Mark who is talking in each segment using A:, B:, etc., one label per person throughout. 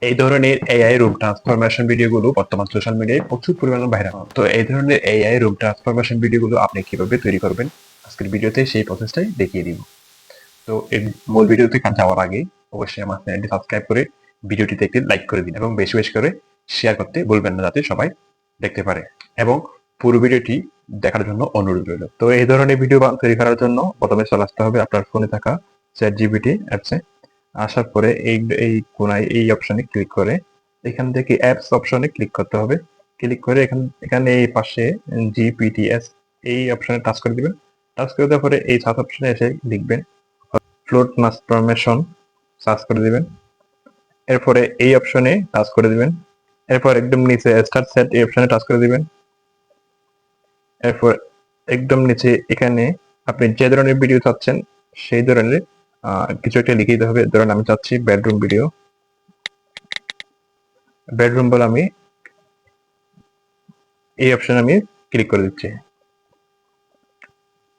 A: এই ধরনের AI room transformation ভিডিওগুলো বর্তমান সোশ্যাল মিডিয়ায় প্রচুর পরিমাণে ভাইরাল। তো এই ধরনের এআই রুম ট্রান্সফরমেশন ভিডিওগুলো আপনি কিভাবে তৈরি করবেন আজকের ভিডিওতে সেই প্রসেসটাই দেখিয়ে দিব। তো এই মূল ভিডিওতে যাওয়ার আগে অবশ্যই আমার চ্যানেলটি সাবস্ক্রাইব করে ভিডিওটিতে একটি লাইক করে দিন এবং বেশি বেশি করে শেয়ার করতে ভুলবেন না যাতে সবাই দেখতে পারে এবং পুরো ভিডিওটি দেখার জন্য অনুরোধ রইল। তো এই ধরনের ভিডিও তৈরি করার জন্য প্রথমে চলে আসতে হবে আপনার ফোনে থাকা চ্যাটজিপিটি অ্যাপসে। আসার পরে এই কোনায় এই অপশনে ক্লিক করে এখান থেকে অ্যাপস অপশনে ক্লিক করতে হবে। ক্লিক করে এখানে এই পাশে জিপিটিএস এই অপশনে টাচ করে দিবেন। টাচ করে দেওয়ার পরে এই সার্চ অপশনে এসে লিখবেন ফ্লোট ট্রান্সফরমেশন, সার্চ করে দিবেন। এরপরে এই অপশনে টাচ করে দিবেন। এরপর একদম নিচে স্টার্ট সেট এই অপশনে টাচ করে দিবেন। এরপর একদম নিচে এখানে আপনি যে ধরনের ভিডিও চাচ্ছেন সেই ধরনের কিছু একটা লিখে দিতে হবে। ধরেন আমি চাচ্ছি বেডরুম ভিডিও, বেডরুম বলে আমি এই অপশনে আমি ক্লিক করে দিচ্ছি।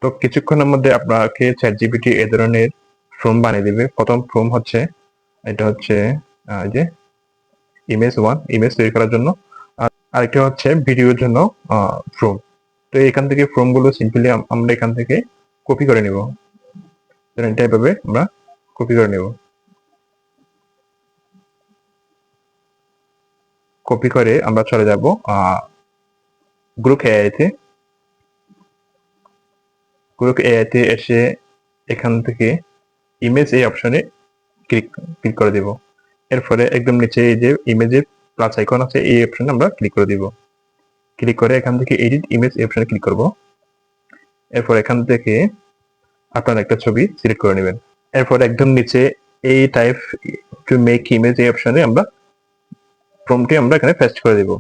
A: তো কিছুক্ষণের মধ্যে আপনাকে চ্যাটজিপিটি এই ধরনের ফর্ম বানিয়ে দিবে। প্রথম ফর্ম হচ্ছে এটা হচ্ছে যে ইমেজ ওয়ান, ইমেজ তৈরি করার জন্য, আর আরেকটা হচ্ছে ভিডিওর জন্য ফর্ম। তো এখান থেকে ফর্ম গুলো সিম্পলি আমরা এখান থেকে কপি করে নিব। এটা এভাবে আমরা কপি করে নেব। কপি করে আমরা চলে যাব গ্রুপ এআইতে। গ্রুপ এআইতে এসে এখান থেকে ইমেজ এই অপশনে ক্লিক ক্লিক করে দেব। এরপরে একদম নিচে এই যে ইমেজের প্লাস আইকন আছে এই অপশনে আমরা ক্লিক করে দিব। ক্লিক করে এখান থেকে এডিট ইমেজ এই অপশনে ক্লিক করব। এরপর এখান থেকে আপনার একটা ছবি সিলেক্ট করে নেবেন। এরপর একদম নিচে এই টাইপ টু মেক ইমেজ এই অপশনে আমরা ফর্মটি আমরা এখানে পেস্ট করে দেব।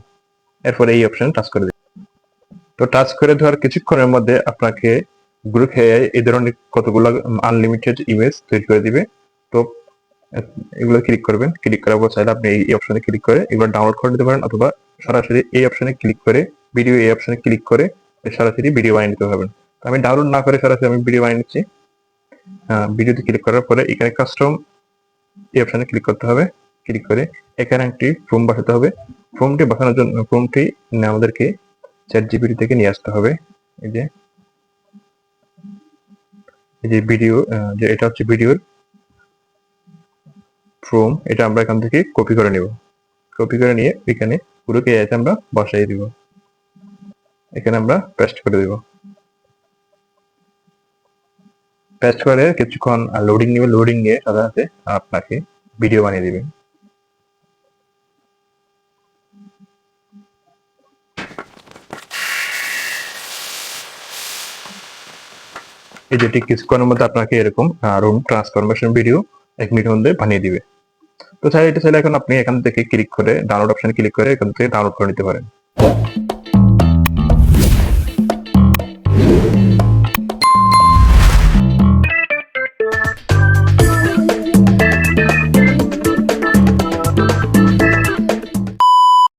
A: এরপর এই অপশনে টাচ করে দেব। তো টাচ করে দেওয়ার কিছুক্ষণের মধ্যে আপনাকে গ্রুপ এআই এই ধরনের কতগুলো আনলিমিটেড ইমেজ তৈরি করে দিবে। তো এগুলো ক্লিক করবেন। ক্লিক করার পর চাইলে আপনি এই অপশনে ক্লিক করে এগুলো ডাউনলোড করে নিতে পারেন, অথবা সরাসরি এই অপশনে ক্লিক করে ভিডিও এই অপশনে ক্লিক করে সরাসরি ভিডিও বানিয়ে নিতে পারবেন। আমি ডাউনলোড না করে সরাসরি আমি ভিডিও বানিয়ে নিচ্ছি। ভিডিওতে ক্লিক করার পরে এখানে কাস্টম এই অপশনে ক্লিক করতে হবে। ক্লিক করে এখানে একটি ফর্ম বসাতে হবে। ফর্মটি বসানোর জন্য ফর্মটি আমাদেরকে চ্যাটজিপিটি থেকে নিয়ে আসতে হবে। এই যে ভিডিও, যে এটা হচ্ছে ভিডিওর ফর্ম, এটা আমরা এখান থেকে কপি করে নেব। কপি করে নিয়ে এখানে পুরো এআইতে আমরা বসাই দিব। এখানে আমরা পেস্ট করে দেব। পেস্ট করে কিছুক্ষণ লোডিং নেবে। লোডিং নিয়ে সাধারণত আপনাকে ভিডিও বানিয়ে দিবে। এই যে ঠিক কিছুক্ষণের মধ্যে আপনাকে এরকম রুম ট্রান্সফরমেশন ভিডিও 1 মিনিটের মধ্যে বানিয়ে দিবে। তো চাইলে এখন আপনি এখান থেকে ক্লিক করে ডাউনলোড অপশনে ক্লিক করে এখান থেকে ডাউনলোড করে নিতে পারেন।